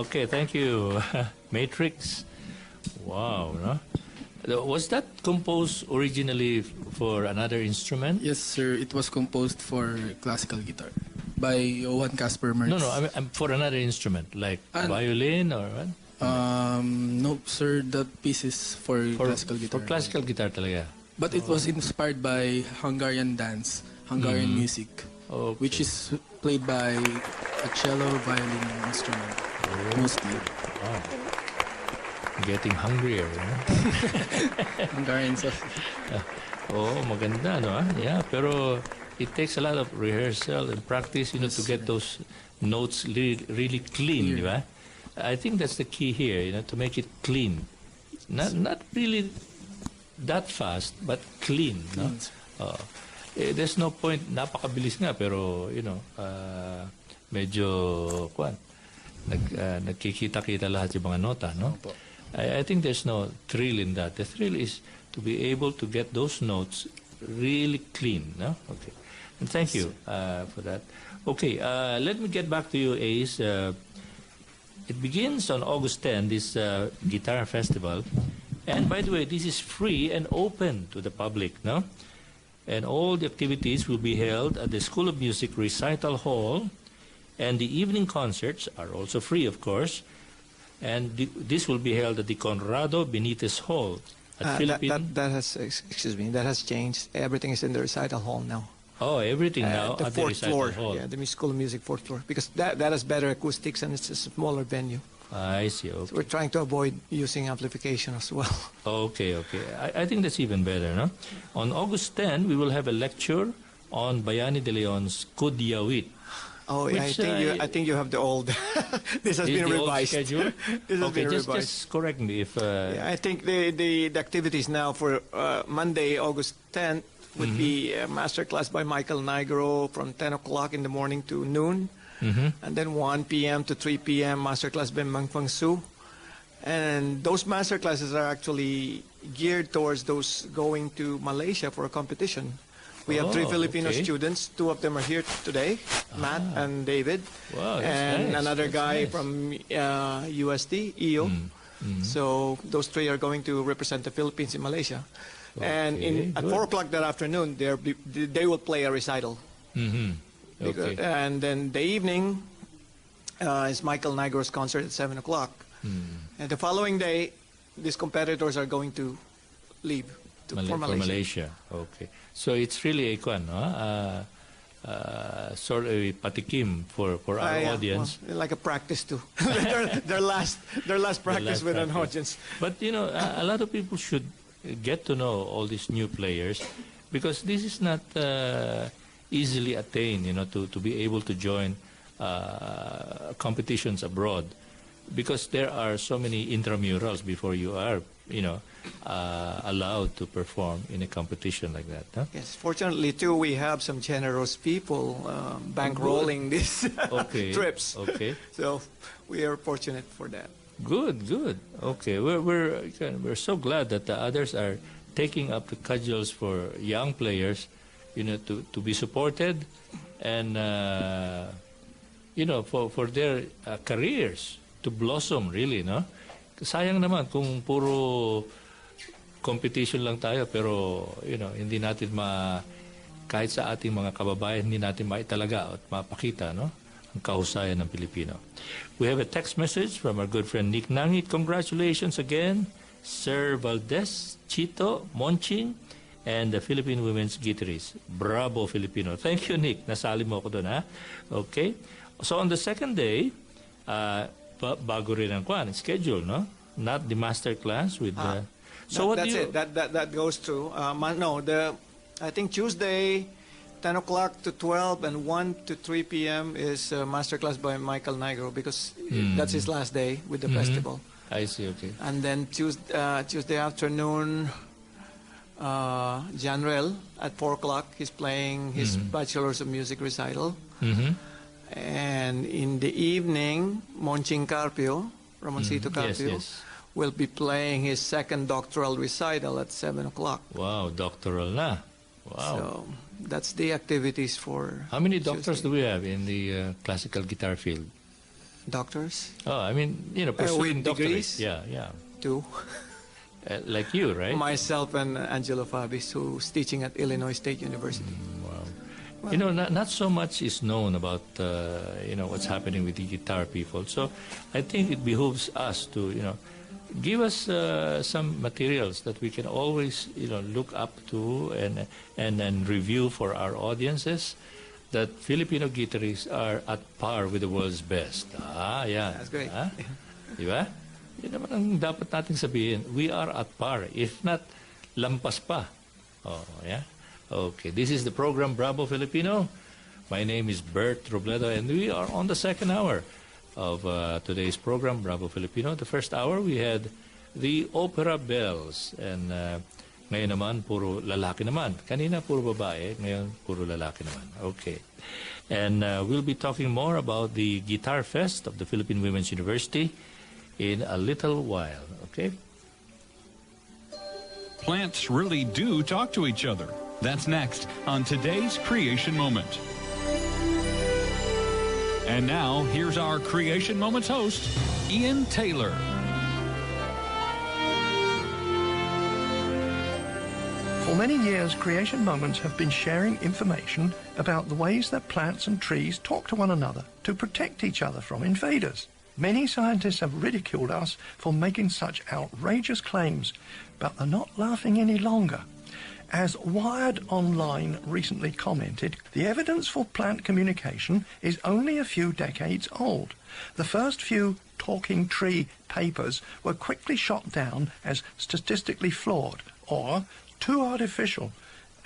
Okay, thank you. Matrix. Wow, no? Was that composed originally for another instrument? Yes, sir. It was composed for classical guitar by Johann Caspar Merz. No, I'm for another instrument, like violin or what? No, sir. That piece is for classical guitar. For classical guitar talaga. But it was inspired by Hungarian dance, Hungarian music, which is played by a cello violin instrument, mostly. Wow. Getting hungrier, you know? Hungarian sauce. Maganda, no? Yeah, pero it takes a lot of rehearsal and practice, you know, to get those notes really clean, di ba? I think that's the key here, you know, to make it clean. Not really that fast, but clean, no? There's no point, napakabilis nga, pero, you know, medyo, nagkikita-kita lahat yung mga nota, no? I think there's no thrill in that. The thrill is to be able to get those notes really clean, no? Okay. And thank you for that. Okay, let me get back to you, Ace. It begins on August 10, this guitar festival. And by the way, this is free and open to the public, no? And all the activities will be held at the School of Music Recital Hall. And the evening concerts are also free, of course. And this will be held at the Conrado Benitez Hall at Philippine. That has, excuse me, that has changed. Everything is in the recital hall now. Oh, everything now the at the fourth recital floor. hall. Yeah, the School of Music fourth floor, because that has better acoustics and it's a smaller venue. I see. Okay. So we're trying to avoid using amplification as well. Okay. I think that's even better, no? On August 10, we will have a lecture on Bayani de Leon's Kudyawit. Oh, yeah, I think you have the old. This has been revised. This has been revised. Just correct me if. Yeah, I think the activities now for Monday, August 10th, would be a master class by Michael Nigro from 10 o'clock in the morning to noon, and then 1 p.m. to 3 p.m. master class by Mang Fang Su. And those master classes are actually geared towards those going to Malaysia for a competition. We have 3 Filipino students. 2 of them are here today, Matt and David. Wow, and nice. another guy from USD, EO. So those 3 are going to represent the Philippines in Malaysia. And at 4 o'clock that afternoon, they will play a recital. And then the evening is Michael Nigro's concert at 7 o'clock. And the following day, these competitors are going to leave for Malaysia. Okay. So it's really a sort of a patikim for our audience. Well, like a practice too. their last practice with an audience. But you know, a lot of people should get to know all these new players, because this is not easily attained, you know, to be able to join competitions abroad, because there are so many intramurals before you are, you know, allowed to perform in a competition like that. Huh? Yes, fortunately too, we have some generous people bankrolling these trips. Okay. So we are fortunate for that. Good. Okay, we're so glad that the others are taking up the cudgels for young players, you know, to be supported, and you know, for their careers to blossom, really, no? Sayang naman kung puro competition lang tayo, pero you know, hindi natin kahit sa ating mga kababayan, hindi natin maitalaga at mapakita, no, ang kahusayan ng Pilipino. We have a text message from our good friend Nick Nangit. Congratulations again, Sir Valdez, Chito, Monching, and the Philippine women's guitarist. Bravo Filipino. Thank you, Nick. Nasali mo ako doon, ha? Okay. So on the second day, bago rin ang schedule, no? Not the master class with the... So that's it. That goes through. I think Tuesday, 10 o'clock to 12 and 1 to 3 p.m. is a master class by Michael Nigro, because that's his last day with the festival. I see, okay. And then Tuesday afternoon, Johnrel at 4 o'clock, he's playing his Bachelor's of Music recital. And in the evening, Monching Carpio, Ramoncito Carpio, will be playing his second doctoral recital at 7 o'clock. Wow, doctoral na. Wow. So that's the activities for How many doctors do we have in the classical guitar field? doctors. Oh, I mean, pursuing with degrees? doctorates. Yeah, yeah. 2. Like you, right? Myself and Angelo Fabis, who's teaching at Illinois State University. Wow. Not so much is known about, what's happening with the guitar people. So I think it behooves us to, give us some materials that we can always, look up to and review for our audiences, that Filipino guitarists are at par with the world's best. Yeah. That's great. Diba? Yun naman ang dapat natin sabihin. We are at par. If not, lampas pa. Oh, yeah? Okay. This is the program Bravo Filipino. My name is Bert Robledo, and we are on the second hour of today's program, Bravo Filipino. The first hour, we had the opera bells. And ngayon naman, puro lalaki naman. Kanina, puro babae. Ngayon, puro lalaki naman. Okay. And we'll be talking more about the Guitar Fest of the Philippine Women's University in a little while, okay? Plants really do talk to each other. That's next on today's Creation Moment. And now, here's our Creation Moments host, Ian Taylor. For many years, Creation Moments have been sharing information about the ways that plants and trees talk to one another to protect each other from invaders. Many scientists have ridiculed us for making such outrageous claims, but they're not laughing any longer. As Wired Online recently commented, the evidence for plant communication is only a few decades old. The first few talking tree papers were quickly shot down as statistically flawed or too artificial,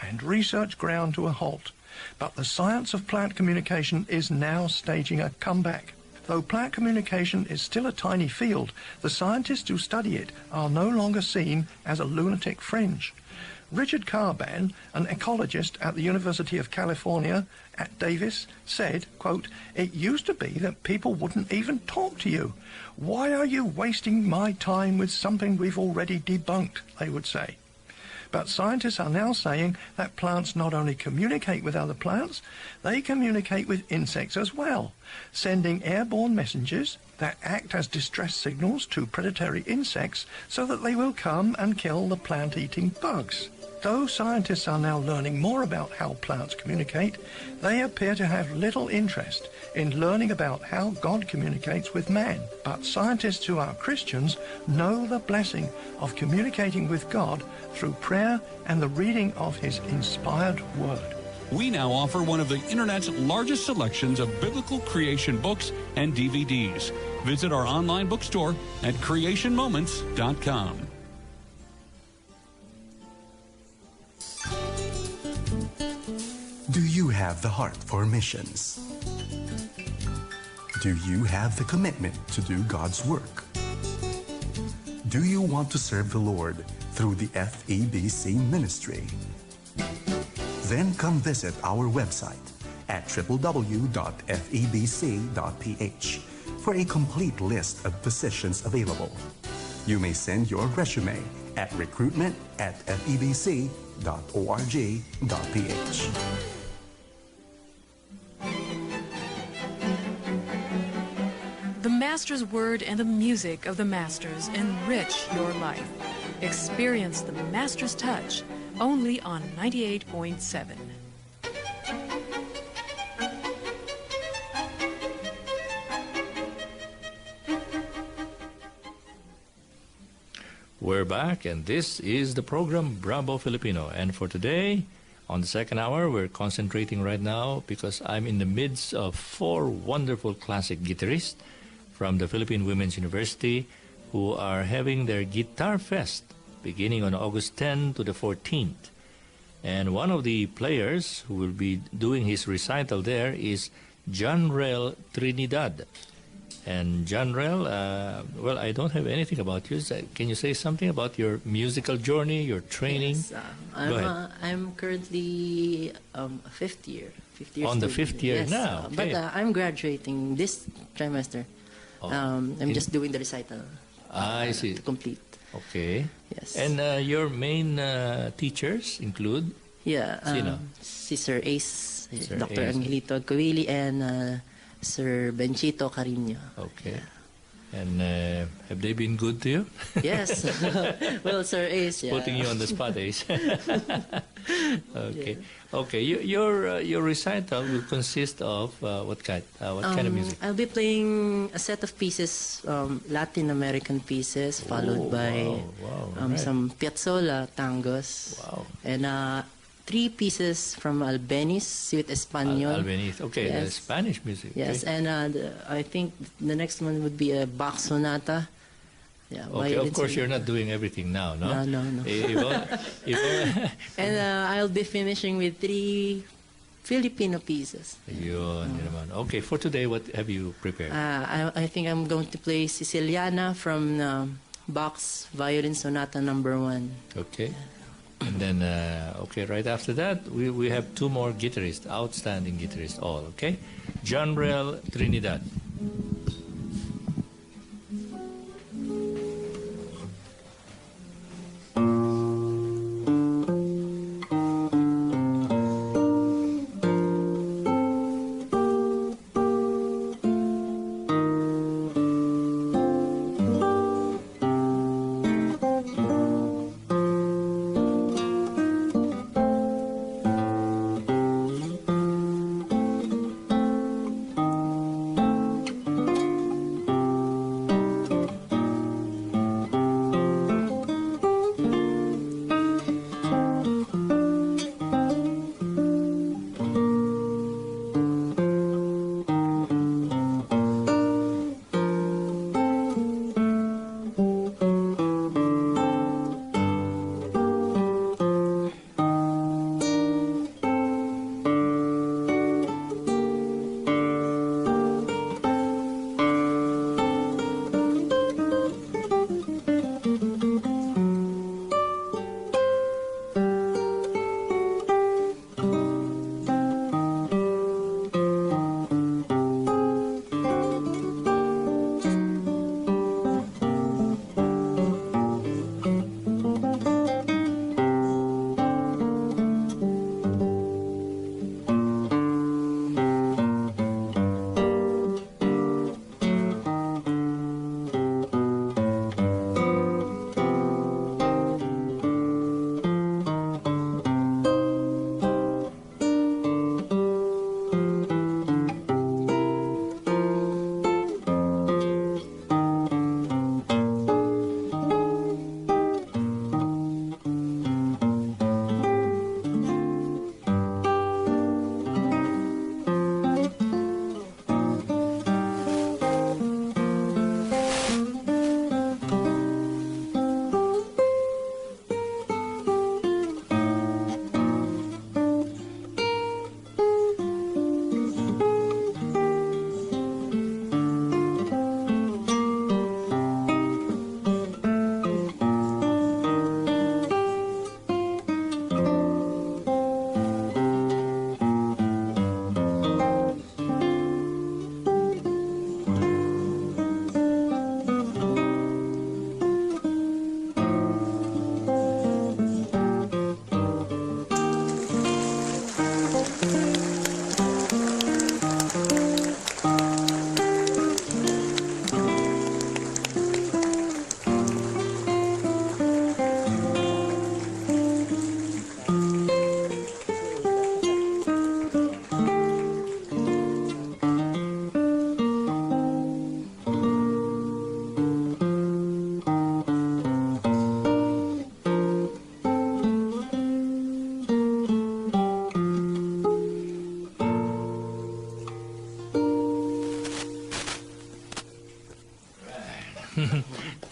and research ground to a halt. But the science of plant communication is now staging a comeback. Though plant communication is still a tiny field, the scientists who study it are no longer seen as a lunatic fringe. Richard Carban, an ecologist at the University of California at Davis, said, quote, "It used to be that people wouldn't even talk to you. Why are you wasting my time with something we've already debunked?" they would say. But scientists are now saying that plants not only communicate with other plants, they communicate with insects as well, sending airborne messages that act as distress signals to predatory insects so that they will come and kill the plant-eating bugs. Though scientists are now learning more about how plants communicate, they appear to have little interest in learning about how God communicates with man. But scientists who are Christians know the blessing of communicating with God through prayer and the reading of His inspired Word. We now offer one of the Internet's largest selections of biblical creation books and DVDs. Visit our online bookstore at creationmoments.com. Do you have the heart for missions? Do you have the commitment to do God's work? Do you want to serve the Lord through the FEBC ministry? Then come visit our website at www.febc.ph for a complete list of positions available. You may send your resume at recruitment@febc.org.ph. The Master's Word and the music of the Masters enrich your life. Experience the Master's touch only on 98.7. We're back, and this is the program Bravo Filipino. And for today, on the second hour, we're concentrating right now because I'm in the midst of 4 wonderful classic guitarists from the Philippine Women's University who are having their Guitar Fest beginning on August 10 to the 14th. And one of the players who will be doing his recital there is Johnrel Trinidad. And Johnrel, well, I don't have anything about you. Can you say something about your musical journey, your training? Yes, Go ahead. I'm currently fifth year. On the student. fifth year Yes, now. Okay. But I'm graduating this trimester. Oh, I'm just doing the recital. I see. To complete. Okay. Yes. And your main teachers include? Yeah. Sino? Si Sir Ace, Sir Dr. Ace. Angelito Kawili, and Sir Benchito Carino. Okay. And have they been good to you? Yes. Well, Sir Ace, yeah. Putting you on the spot, Ace. Okay. Okay. Your recital will consist of what kind of music? I'll be playing a set of pieces, Latin American pieces, followed by right. some piazzolla tangos, and 3 pieces from Albeniz, Suite Espanol. Albeniz. Okay, Yes. the Spanish music. Yes, Okay. and I think the next one would be a Bach Sonata. Yeah, Okay, of course violin you're not doing everything now, no? No. And I'll be finishing with 3 Filipino pieces. Yun naman. Okay, for today, what have you prepared? I think I'm going to play Siciliana from Bach's Violin Sonata Number 1. Okay. And then, okay, right after that, we have 2 more guitarists, outstanding guitarists, all, okay? Johnrel Trinidad.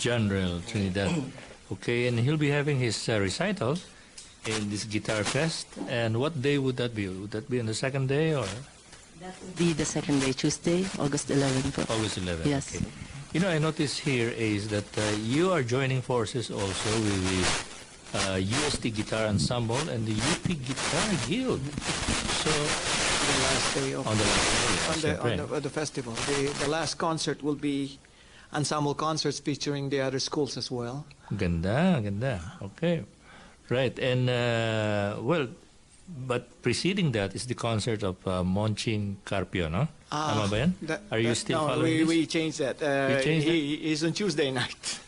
Johnrel Trinidad. Okay, and he'll be having his recital in this Guitar Fest. And what day would that be? Would that be on the second day or? That will be the second day, Tuesday, August 11th. August 11th. Yes. Okay. You know, I noticed here is that you are joining forces also with the UST Guitar Ensemble and the UP Guitar Guild. So The last day of on the last day, the festival. The last concert will be ensemble concerts featuring the other schools as well. Ganda, ganda. Okay. Right. And, well, But preceding that is the concert of Monching Carpio, no? Tama ba yan? Are you still following this? We changed that. changed He's on Tuesday night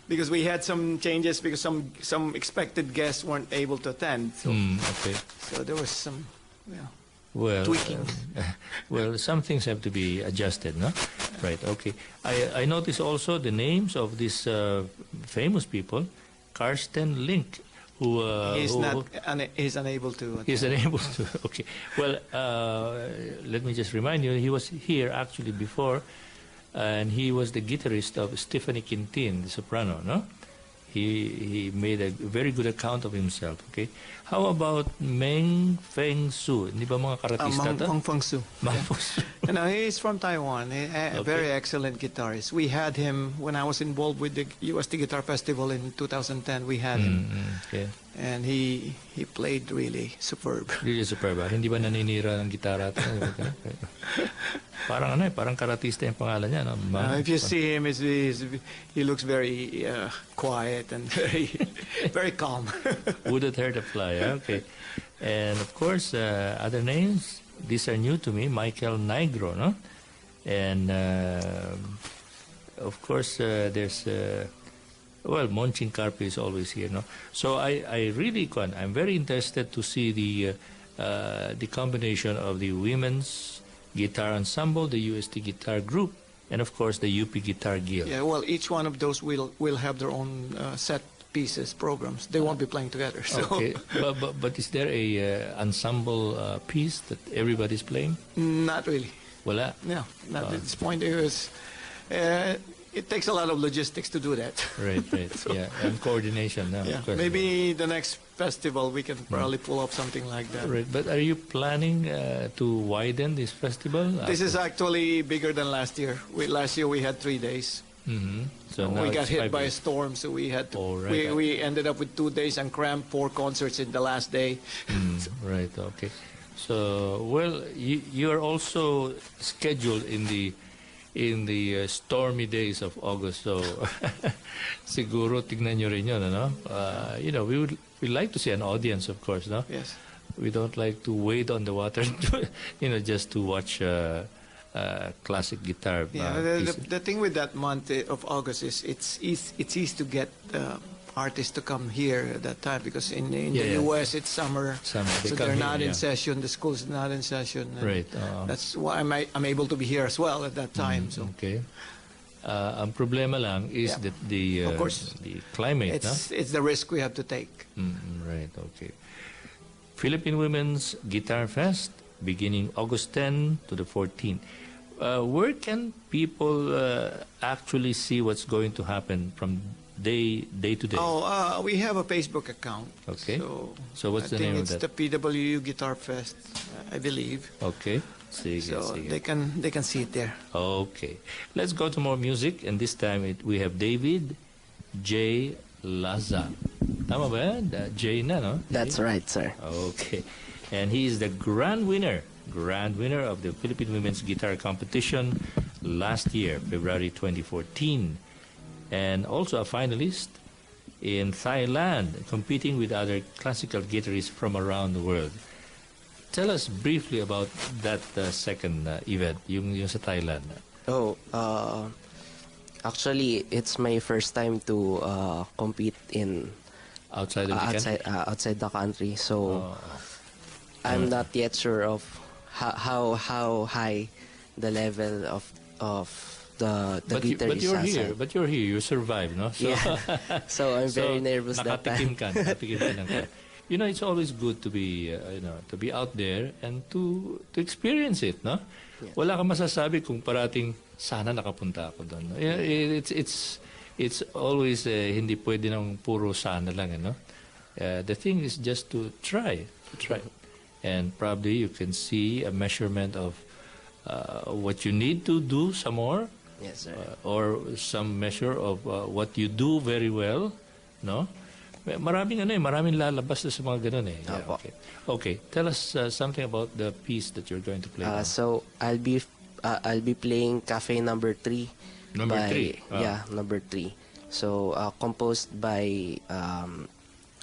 because we had some changes because some expected guests weren't able to attend. So, Okay. so there was some Well, tweaking. well, some things have to be adjusted, no? Right, okay. I notice also the names of these famous people. Karsten Link, who... he's unable to attend. He's unable to, okay. Well, let me just remind you, he was here actually before, and he was the guitarist of Stephanie Quintin, the soprano, no? He made a very good account of himself, okay? How about Meng Feng Su? Hindi ba mga karatista to? Mang Feng Su. Mang Feng Su. He's from Taiwan. A very excellent guitarist. We had him when I was involved with the UST Guitar Festival in 2010. We had him, Okay. and he played really superb. Really superb. Hindi ba naninira ng gitara? Parang parang karatista yung pangalan niya, no? If you see him, he looks very quiet and very calm. Wouldn't hurt a fly, okay. And of course, other names, these are new to me. Michael Nigro, no? And of course, there's Monching Carpio is always here, no? So I really I'm very interested to see the combination of the women's guitar ensemble, the UST guitar group, and of course the UP Guitar Guild. Yeah, well, each one of those will have their own set pieces, programs. They won't be playing together. So. Okay, but is there a ensemble piece that everybody's playing? Not really. Wala? No, not at this point. It takes a lot of logistics to do that. Right, So, yeah, and coordination. No, yeah, of course. maybe the next festival we can probably pull off something like that. Right, but are you planning to widen this festival? This is actually bigger than last year. Last year we had 3 days. So now We got it's hit 5 by a days. storm, so we had to. Oh, right. We ended up with 2 days and crammed 4 concerts in the last day. Right, okay. So, well, you are also scheduled in the stormy days of August. So, siguro tignan nyo rin yun, ano? we like to see an audience, of course, no? Yes. We don't like to wade on the water, just to watch classic guitar. The thing with that month of August is it's easy to get artists to come here at that time because in the US it's summer. They So come they're here, not in session. The school's not in session. and Right. That's why I'm able to be here as well at that time. So Okay. Ang problema lang is that the Of course. the climate, no? it's the risk we have to take. Right, okay. Philippine Women's Guitar Fest beginning August 10 to the 14th. Where can people actually see what's going to happen from day to day? We have a Facebook account. Okay. So what's the name of it's that? the PWU Guitar Fest, I believe. Okay. Sige, So sige. they can see it there. Okay. Let's go to more music, and this time we have David J. Laza. Tama ba yan? J na, no? That's right, sir. Okay. And he is the grand winner of the Philippine Women's Guitar Competition last year, February 2014. And also a finalist in Thailand, competing with other classical guitarists from around the world. Tell us briefly about that second event, yung sa Thailand. Actually, it's my first time to compete in Outside of the country? outside the country. So I'm not yet sure of how high the level of the guitarist. But you're here. You survived, no? So, Yeah. So I'm very nervous that time. Nakatikim ka lang ka. It's always good to be out there and to experience it, no? Yeah. Wala kang masasabi kung parating sana nakapunta ako doon. No? It's always hindi pwede nang puro sana lang, no? The thing is just to try. And probably you can see a measurement of what you need to do some more. Yes, sir. Or some measure of what you do very well, no? Maraming lalabas na sa mga ganun eh. Yeah, Opo. Okay. Tell us something about the piece that you're going to play. now. So I'll be playing Cafe Number 3. Number 3. Yeah, Number 3. So composed by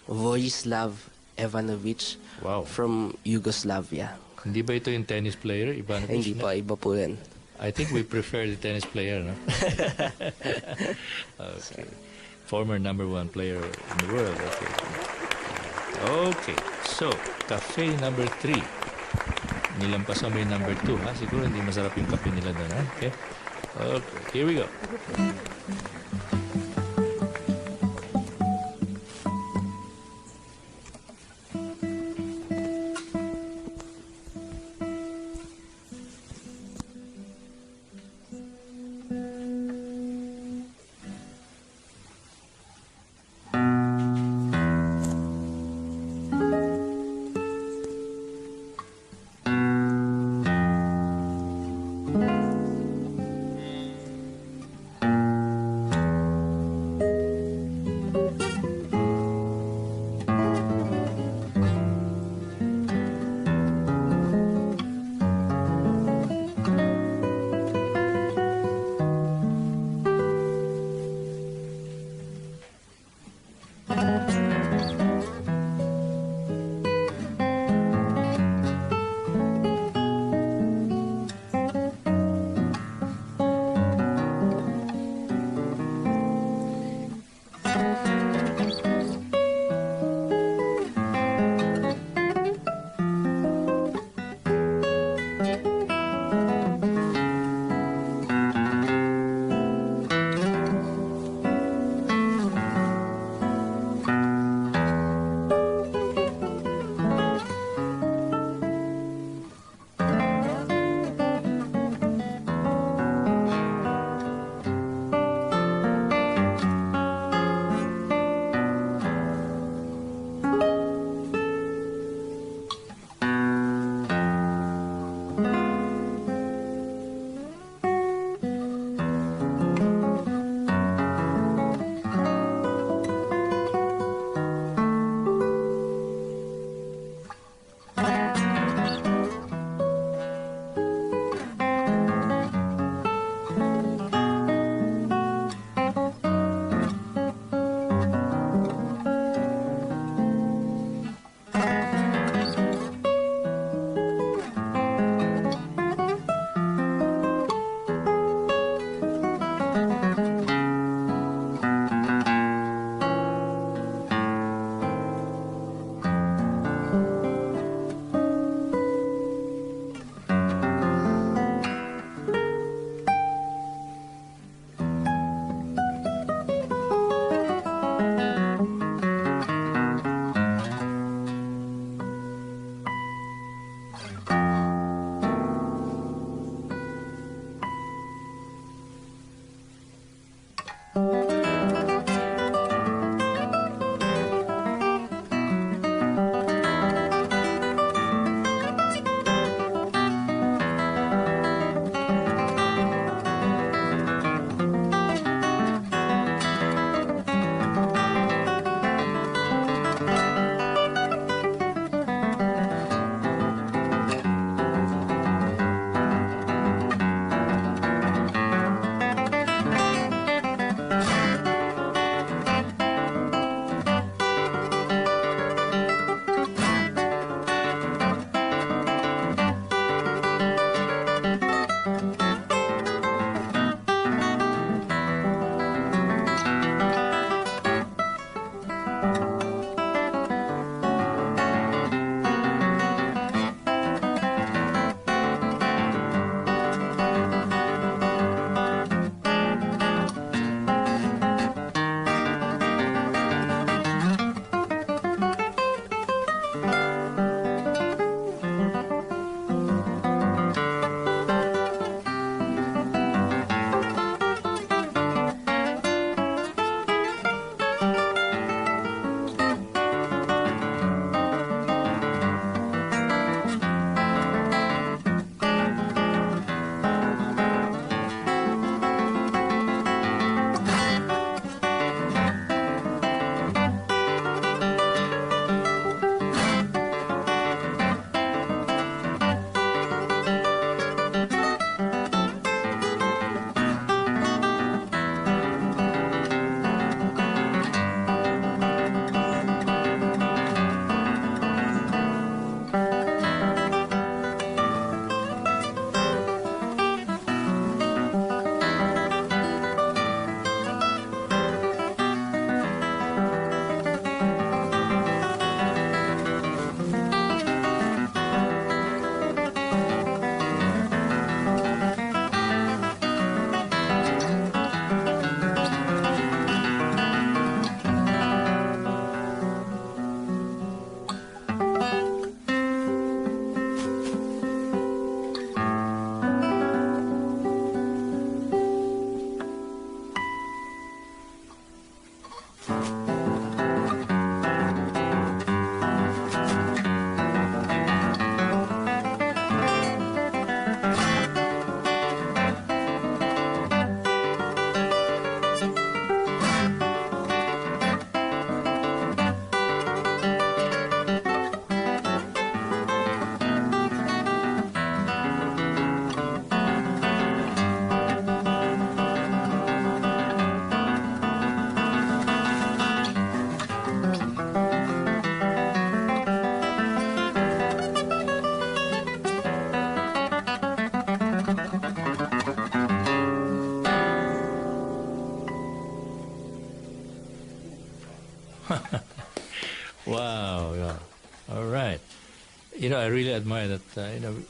Vojislav Ivanovic Wow. from Yugoslavia. Hindi ba ito yung tennis player, Ivanovic? Hindi pa, iba po yan. I think we prefer the tennis player, no? Okay. Former #1 player in the world. Okay. Okay. So, cafe number 3. Nilampasan mo yung number 2, ha? Siguro hindi masarap yung kape nila doon, ha? Okay. Okay. Here we go. I really admire that,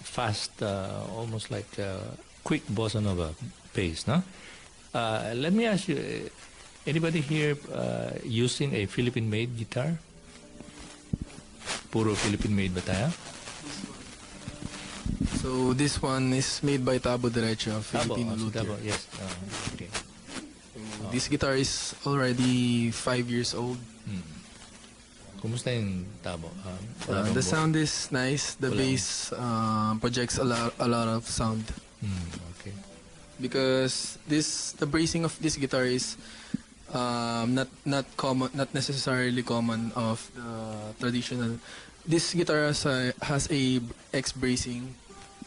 fast, almost like quick bossa nova pace, no? Let me ask you, anybody here using a Philippine-made guitar? Puro Philippine-made ba tayo? So this one is made by Tabo Derecho, Filipino luthier. Tabo, yes. Okay. This guitar is already 5 years old. Kumusta yung Tabo? The sound is nice. The bass projects a lot of sound. Okay. Because the bracing of this guitar is not necessarily common of the traditional. This guitar has a X bracing.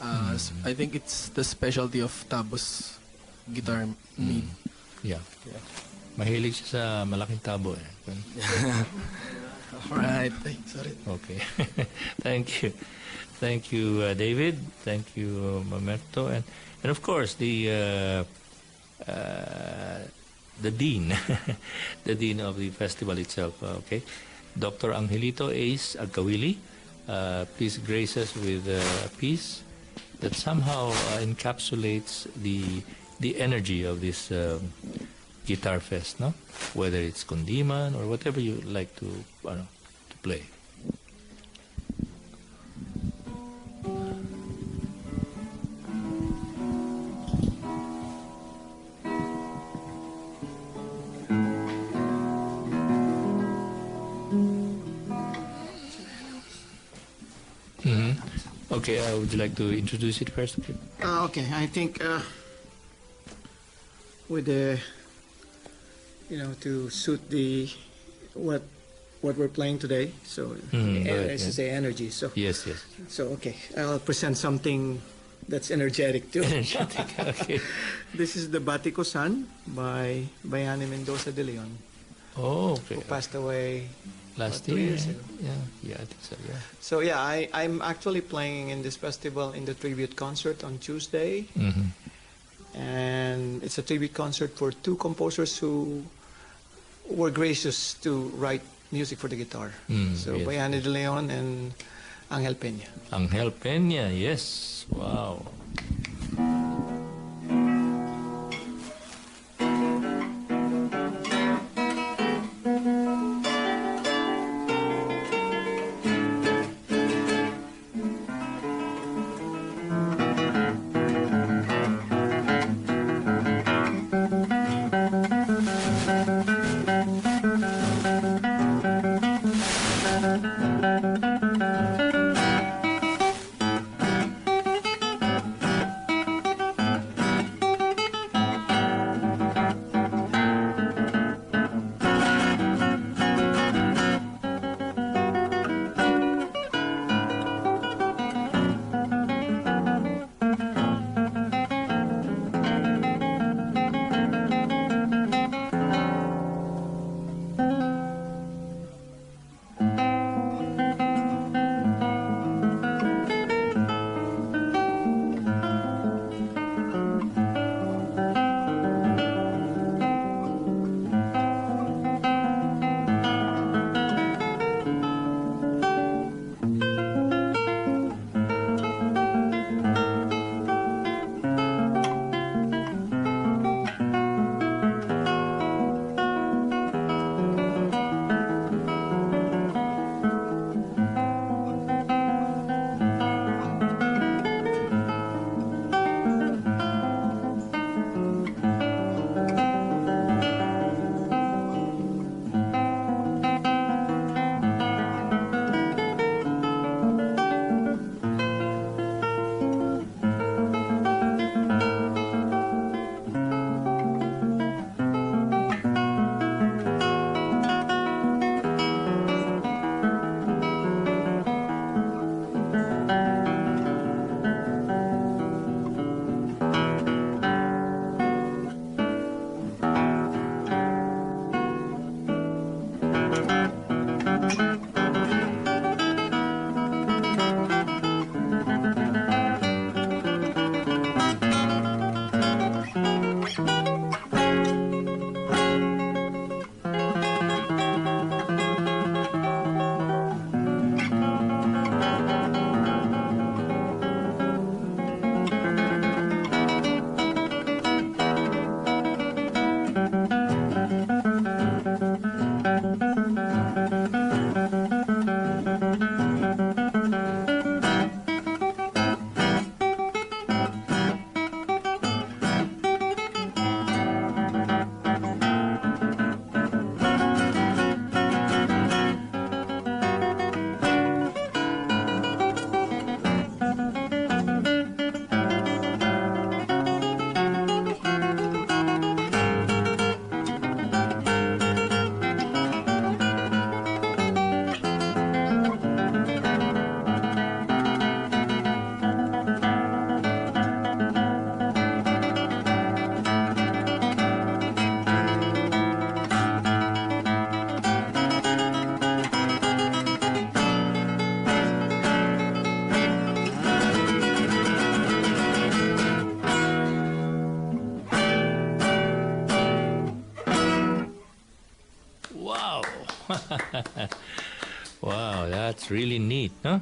I think it's the specialty of Tabo's guitar made. Yeah. Mahilig siya sa malaking tabo eh. Alright. Sorry. Okay. Thank you. Thank you, David. Thank you, Mamerto. And of course, the dean, the dean of the festival itself, okay? Dr. Angelito Ace Agkawili, please grace us with a piece that somehow encapsulates the energy of this guitar fest, no? Whether it's kundiman or whatever you like to play. Okay, would you like to introduce it first? Okay, I think with the to suit the what we're playing today. So as to say, energy. So yes. So okay, I'll present something that's energetic too. Energetic. Okay. This is the Batico San by Bayani Mendoza de Leon. Oh, okay. Who passed away last 2 year. years ago. Yeah, I think so. Yeah. So yeah, I'm actually playing in this festival in the tribute concert on Tuesday. And it's a tribute concert for two composers who were gracious to write music for the guitar. So yes. Bayani de Leon and Angel Peña. Angel Peña, yes. Wow. Wow, that's really neat, huh?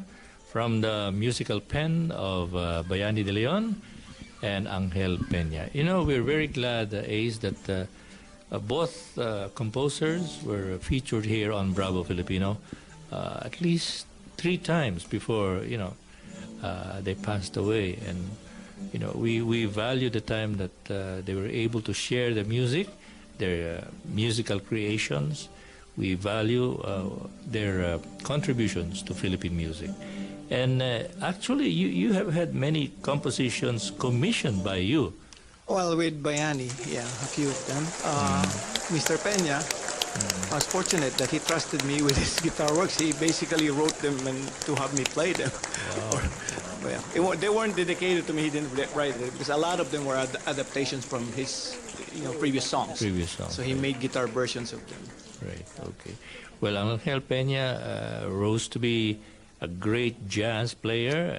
From the musical pen of Bayani de Leon and Angel Peña. You know, we're very glad, Ace, that both composers were featured here on Bravo Filipino at least 3 times before, they passed away. And, we value the time that they were able to share the music, their musical creations. We value their contributions to Philippine music. And actually, you have had many compositions commissioned by you. Well, with Bayani, yeah, a few of them. Mr. Peña, I was fortunate that he trusted me with his guitar works. He basically wrote them and to have me play them. Wow. They weren't dedicated to me. He didn't write it because a lot of them were adaptations from his, previous songs. So he made guitar versions of them. Right. Okay. Well, Angel Peña rose to be a great jazz player.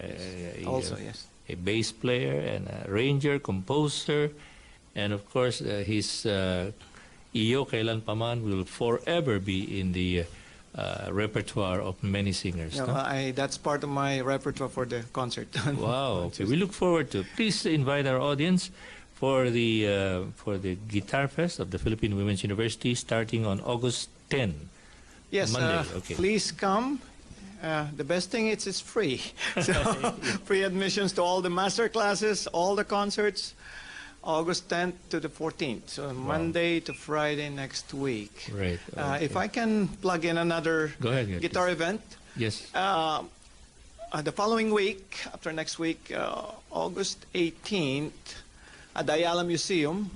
Also, yes. A bass player and a arranger, composer, and of course his Iyo Kailan Paman will forever be in the repertoire of many singers. No, that's part of my repertoire for the concert. Wow! Okay, we look forward to. Please invite our audience for the Guitar Fest of the Philippine Women's University starting on August 10. Yes, Monday. Okay. Please come. The best thing is it's free. So free admissions to all the master classes, all the concerts, August 10th to the 14th. So Monday to Friday next week. Right. Okay. If I can plug in another guitar event. Yes. The following week, after next week, August 18th, at the Ayala Museum,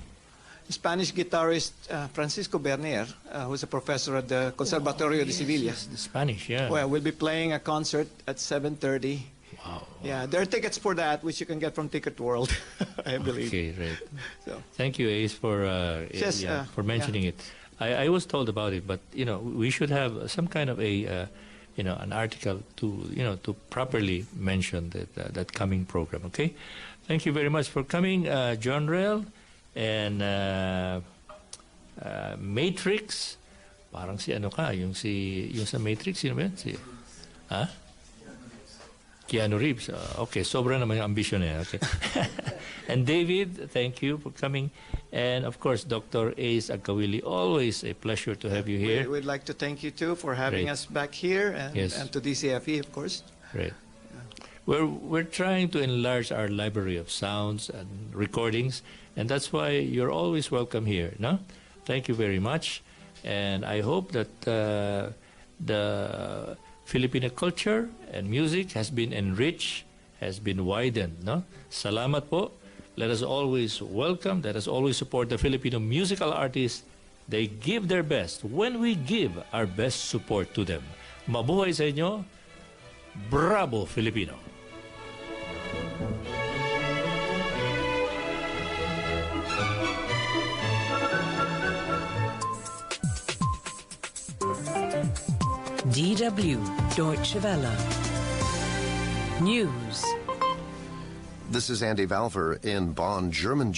Spanish guitarist Francisco Bernier, who's a professor at the Conservatorio de Sevilla. Yes, the Spanish, yeah. Well, we'll be playing a concert at 7:30. Wow. Yeah, there are tickets for that, which you can get from Ticket World, I believe. Okay, right. So. Thank you, Ace, for mentioning it. I was told about it, but we should have some kind of an article to properly mention that coming program. Okay, thank you very much for coming, Johnrel. And Matrix, parang si ano ka, yung sa Matrix, sino ba yan? Keanu Reeves. Okay, sobra naman yung ambition niya. Okay. And David, thank you for coming. And of course, Dr. Ace Agkawili, always a pleasure to have you here. We'd like to thank you too for having us back here, and to DZFE, of course. Right. We're trying to enlarge our library of sounds and recordings, and that's why you're always welcome here. No? Thank you very much, and I hope that the Filipino culture and music has been enriched, has been widened. No? Salamat po. Let us always welcome, let us always support the Filipino musical artists. They give their best when we give our best support to them. Mabuhay sa inyo. Bravo Filipino. DW Deutsche Welle. News. This is Andy Valver in Bonn. German